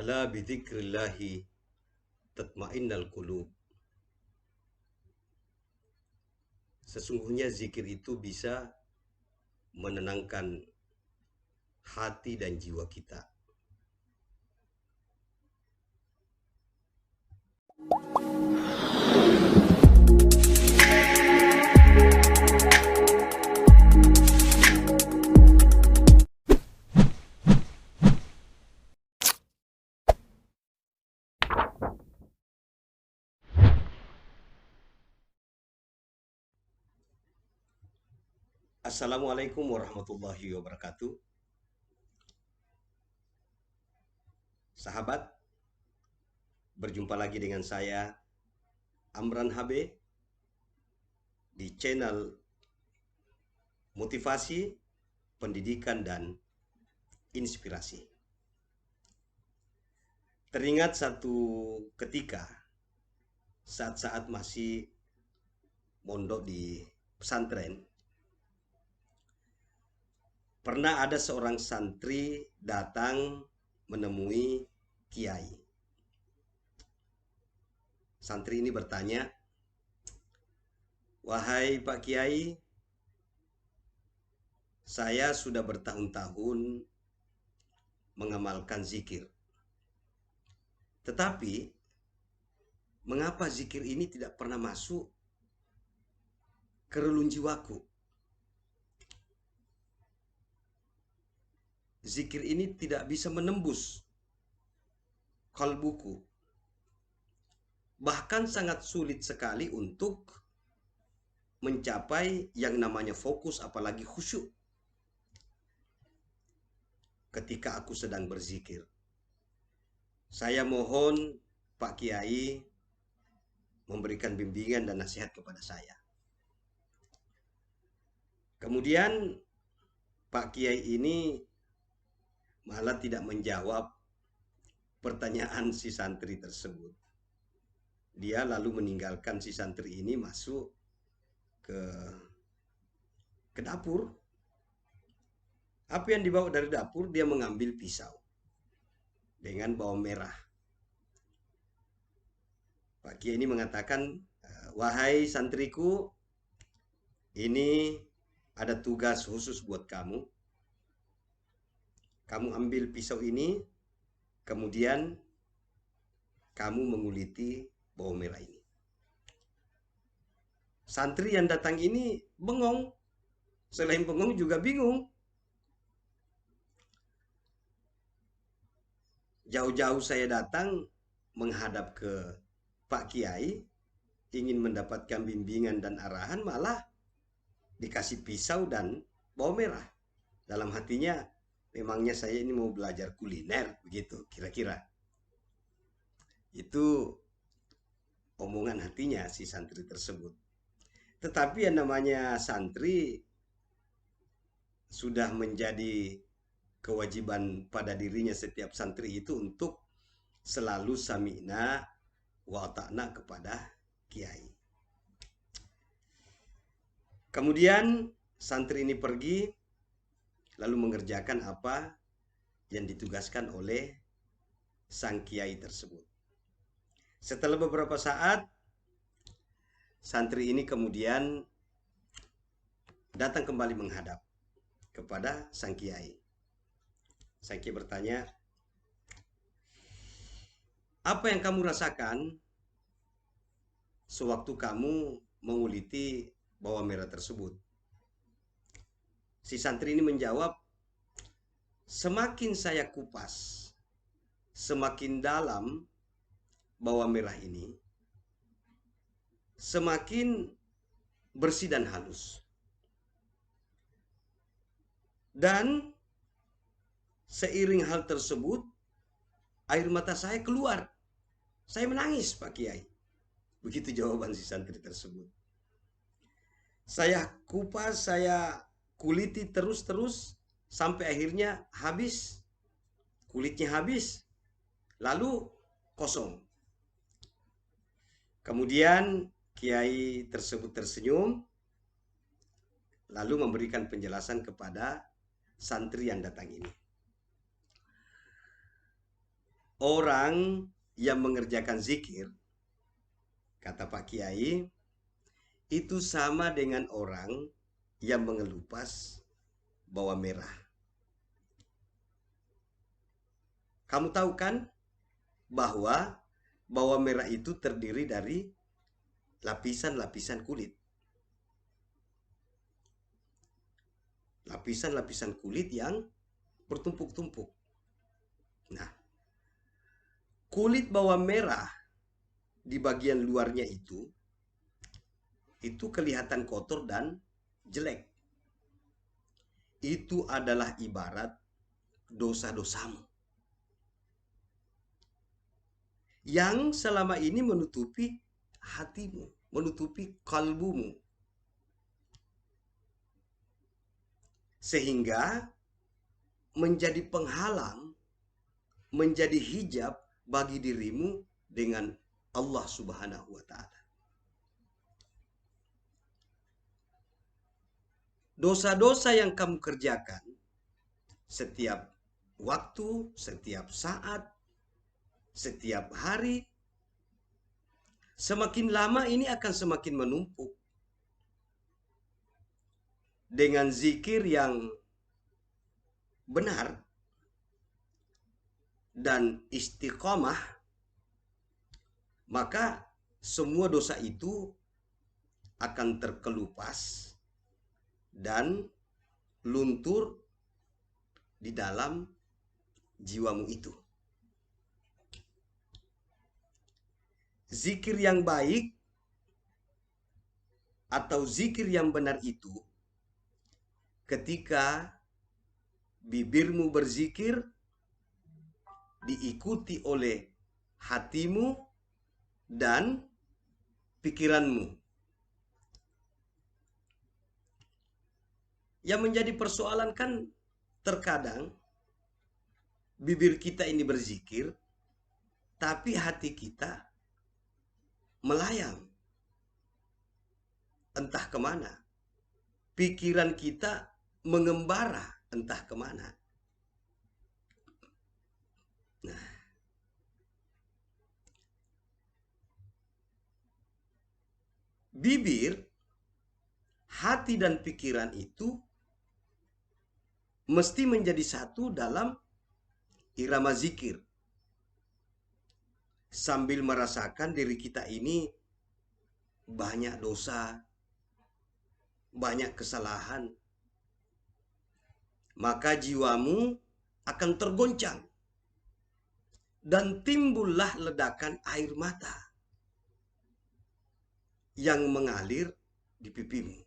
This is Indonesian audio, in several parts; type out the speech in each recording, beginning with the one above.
Ala bidzikrillahi tatmainnal qulub. Sesungguhnya zikir itu bisa menenangkan hati dan jiwa kita. Assalamualaikum warahmatullahi wabarakatuh. Sahabat, berjumpa lagi dengan saya Amran HB di channel Motivasi, Pendidikan dan Inspirasi. Teringat satu ketika saat-saat masih mondok di pesantren, pernah ada seorang santri datang menemui kiai. Santri ini bertanya, "Wahai Pak Kiai, saya sudah bertahun-tahun mengamalkan zikir. Tetapi, mengapa zikir ini tidak pernah masuk ke relung jiwaku? Zikir ini tidak bisa menembus kalbuku. Bahkan sangat sulit sekali untuk mencapai yang namanya fokus, apalagi khusyuk ketika aku sedang berzikir. Saya mohon Pak Kiai memberikan bimbingan dan nasihat kepada saya." Kemudian Pak Kiai ini malah tidak menjawab pertanyaan si santri tersebut. Dia lalu meninggalkan si santri ini masuk ke dapur. Apa yang dibawa dari dapur? Dia mengambil pisau dengan bawang merah. Pak Kiai ini mengatakan, "Wahai santriku, ini ada tugas khusus buat kamu. Kamu ambil pisau ini, kemudian kamu menguliti bawang merah ini." Santri yang datang ini bengong. Selain bengong juga bingung. Jauh-jauh saya datang menghadap ke Pak Kiai, ingin mendapatkan bimbingan dan arahan, malah dikasih pisau dan bawang merah. Dalam hatinya, memangnya saya ini mau belajar kuliner, begitu kira-kira. Itu omongan hatinya si santri tersebut. Tetapi yang namanya santri sudah menjadi kewajiban pada dirinya setiap santri itu untuk selalu sami'na wa ta'na kepada kiai. Kemudian santri ini pergi lalu mengerjakan apa yang ditugaskan oleh sang kiai tersebut. Setelah beberapa saat, santri ini kemudian datang kembali menghadap kepada sang kiai. Sang kiai bertanya, "Apa yang kamu rasakan sewaktu kamu menguliti bawang merah tersebut?" Si santri ini menjawab, "Semakin saya kupas, semakin dalam bawang merah ini, semakin bersih dan halus. Dan seiring hal tersebut, air mata saya keluar. Saya menangis, Pak Kiai." Begitu jawaban si santri tersebut. "Saya kupas, saya kuliti terus-terus sampai akhirnya habis. Kulitnya habis. Lalu kosong." Kemudian kiai tersebut tersenyum lalu memberikan penjelasan kepada santri yang datang ini. orang yang mengerjakan zikir, kata Pak Kiai, itu sama dengan orang yang mengelupas bawang merah. Kamu tahu kan bahwa bawang merah itu terdiri dari lapisan-lapisan kulit. Lapisan-lapisan kulit yang bertumpuk-tumpuk. Nah, kulit bawang merah di bagian luarnya itu kelihatan kotor dan jelek. Itu adalah ibarat dosa-dosamu yang selama ini menutupi hatimu, menutupi kalbumu, sehingga menjadi penghalang, menjadi hijab bagi dirimu dengan Allah Subhanahu wa Ta'ala. Dosa-dosa yang kamu kerjakan setiap waktu, setiap saat, setiap hari, semakin lama ini akan semakin menumpuk. Dengan zikir yang benar dan istiqomah, maka semua dosa itu akan terkelupas dan luntur di dalam jiwamu itu. Zikir yang baik atau zikir yang benar itu ketika bibirmu berzikir diikuti oleh hatimu dan pikiranmu. Yang menjadi persoalan kan terkadang bibir kita ini berzikir, tapi hati kita melayang entah kemana. Pikiran kita mengembara entah kemana. Nah, bibir, hati dan pikiran itu mesti menjadi satu dalam irama zikir. Sambil merasakan diri kita ini banyak dosa, banyak kesalahan, maka jiwamu akan tergoncang dan timbullah ledakan air mata yang mengalir di pipimu.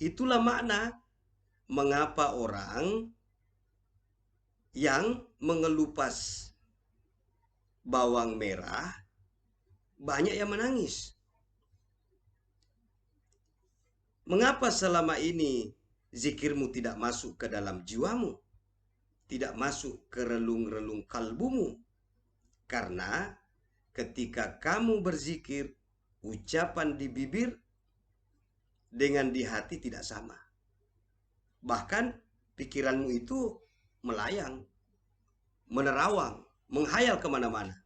Itulah makna mengapa orang yang mengelupas bawang merah banyak yang menangis. Mengapa selama ini zikirmu tidak masuk ke dalam jiwamu, tidak masuk ke relung-relung kalbumu? Karena ketika kamu berzikir, ucapan di bibir dengan di hati tidak sama. Bahkan pikiranmu itu melayang, menerawang, menghayal kemana-mana.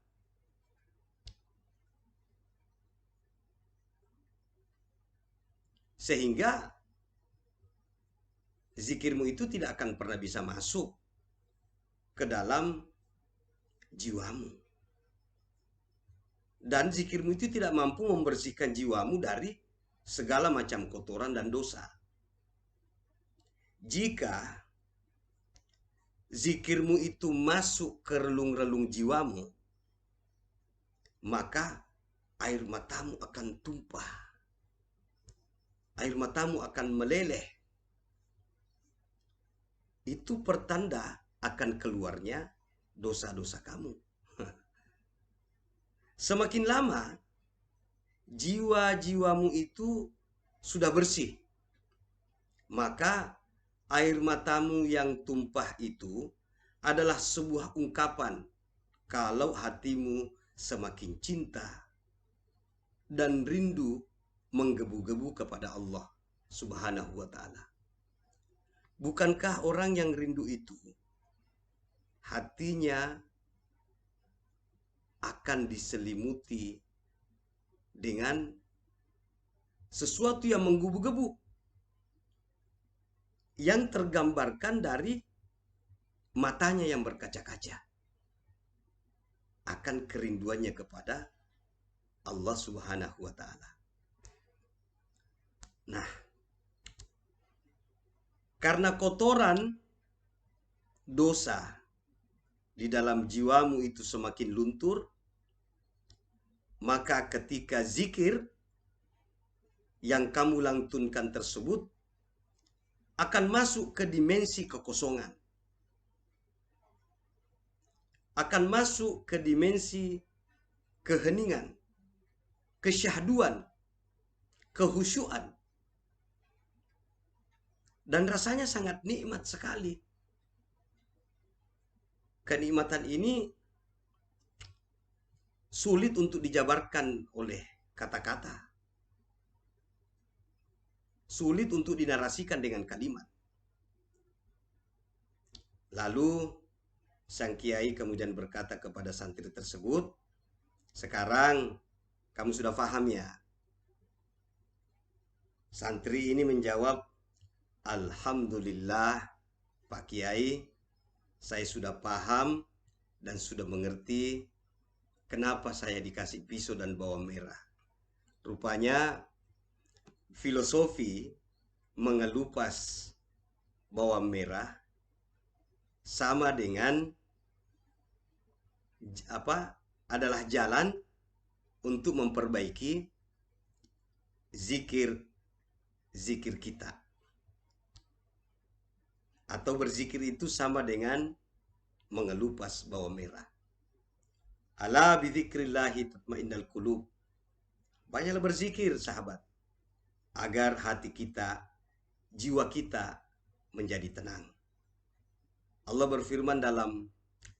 Sehingga zikirmu itu tidak akan pernah bisa masuk ke dalam jiwamu. Dan zikirmu itu tidak mampu membersihkan jiwamu dari segala macam kotoran dan dosa. Jika zikirmu itu masuk ke relung-relung jiwamu, maka air matamu akan tumpah. Air matamu akan meleleh. Itu pertanda akan keluarnya dosa-dosa kamu. Semakin lama, jiwa-jiwamu itu sudah bersih. Maka air matamu yang tumpah itu adalah sebuah ungkapan kalau hatimu semakin cinta dan rindu menggebu-gebu kepada Allah Subhanahu wa Ta'ala. Bukankah orang yang rindu itu hatinya akan diselimuti dengan sesuatu yang menggebu-gebu, yang tergambarkan dari matanya yang berkaca-kaca akan kerinduannya kepada Allah Subhanahu wa Ta'ala. Nah, karena kotoran dosa di dalam jiwamu itu semakin luntur, maka ketika zikir yang kamu lantunkan tersebut akan masuk ke dimensi kekosongan, akan masuk ke dimensi keheningan, kesyahduan, kehusyuan, dan rasanya sangat nikmat sekali. Kenikmatan ini sulit untuk dijabarkan oleh kata-kata, sulit untuk dinarasikan dengan kalimat. Lalu sang kiai kemudian berkata kepada santri tersebut, "Sekarang kamu sudah paham ya?" Santri ini menjawab, "Alhamdulillah Pak Kiai, saya sudah paham dan sudah mengerti kenapa saya dikasih pisau dan bawang merah. Rupanya filosofi mengelupas bawang merah sama dengan adalah jalan untuk memperbaiki zikir kita. Atau berzikir itu sama dengan mengelupas bawang merah. Ala bidzikrillahi tatmainnal qulub." Banyaklah berzikir, sahabat, agar hati kita, jiwa kita menjadi tenang. Allah berfirman dalam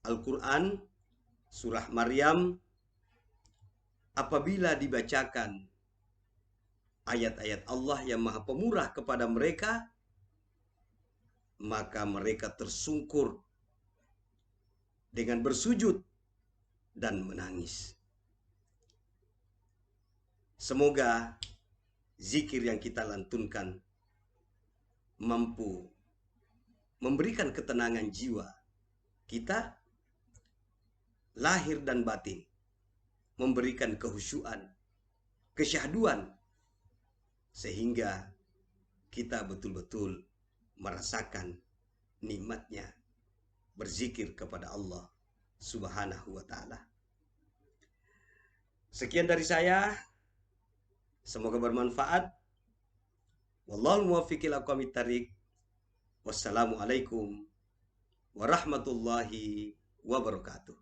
Al-Quran, surah Maryam, apabila dibacakan ayat-ayat Allah yang maha pemurah kepada mereka, maka mereka tersungkur dengan bersujud dan menangis. Semoga zikir yang kita lantunkan mampu memberikan ketenangan jiwa kita, lahir dan batin, memberikan kehusyuan, kesyahduan, sehingga kita betul-betul merasakan nikmatnya berzikir kepada Allah Subhanahu wa Ta'ala. Sekian dari saya, semoga bermanfaat. Wallahul muwaffiq ila aqwamit thariq. Wassalamualaikum warahmatullahi wabarakatuh.